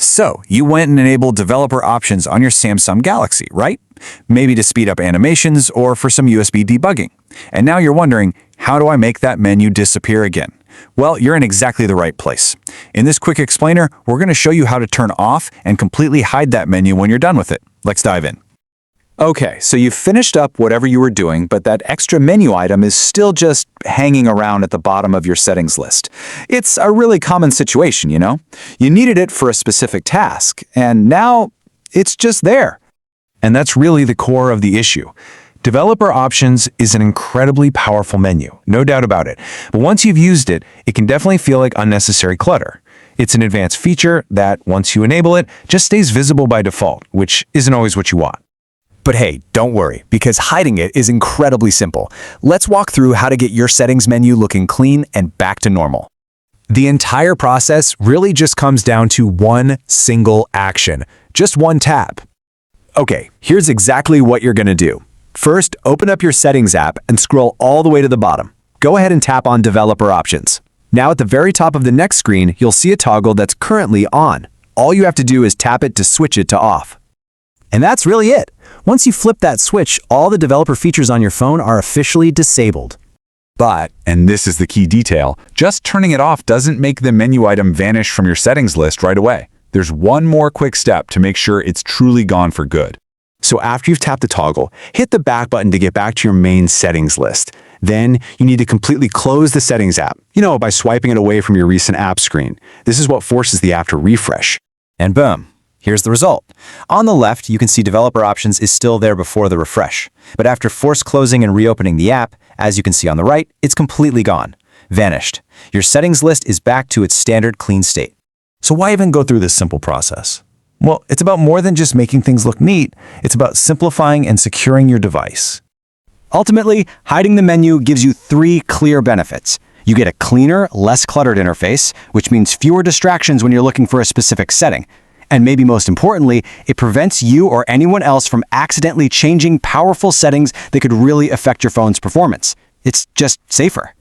So, you went and enabled developer options on your Samsung Galaxy, right? Maybe to speed up animations or for some USB debugging. And now you're wondering, how do I make that menu disappear again? Well, you're in exactly the right place. In this quick explainer, we're going to show you how to turn off and completely hide that menu when you're done with it. Let's dive in. Okay, so you've finished up whatever you were doing, but that extra menu item is still just hanging around at the bottom of your settings list. It's a really common situation, you know? You needed it for a specific task, and now it's just there. And that's really the core of the issue. Developer Options is an incredibly powerful menu, no doubt about it. But once you've used it, it can definitely feel like unnecessary clutter. It's an advanced feature that, once you enable it, just stays visible by default, which isn't always what you want. But hey, don't worry, because hiding it is incredibly simple. Let's walk through how to get your settings menu looking clean and back to normal. The entire process really just comes down to one single action, just one tab. Okay, here's exactly what you're going to do. First, open up your Settings app and scroll all the way to the bottom. Go ahead and tap on Developer Options. Now at the very top of the next screen, you'll see a toggle that's currently on. All you have to do is tap it to switch it to off. And that's really it. Once you flip that switch, all the developer features on your phone are officially disabled. But, and this is the key detail, just turning it off doesn't make the menu item vanish from your settings list right away. There's one more quick step to make sure it's truly gone for good. So after you've tapped the toggle, hit the back button to get back to your main settings list. Then you need to completely close the Settings app, by swiping it away from your recent app screen. This is what forces the app to refresh. And boom. Here's the result. On the left, you can see Developer Options is still there before the refresh. But after forced closing and reopening the app, as you can see on the right, it's completely gone. Vanished. Your settings list is back to its standard clean state. So why even go through this simple process? Well, it's about more than just making things look neat. It's about simplifying and securing your device. Ultimately, hiding the menu gives you 3 clear benefits. You get a cleaner, less cluttered interface, which means fewer distractions when you're looking for a specific setting. And maybe most importantly, it prevents you or anyone else from accidentally changing powerful settings that could really affect your phone's performance. It's just safer.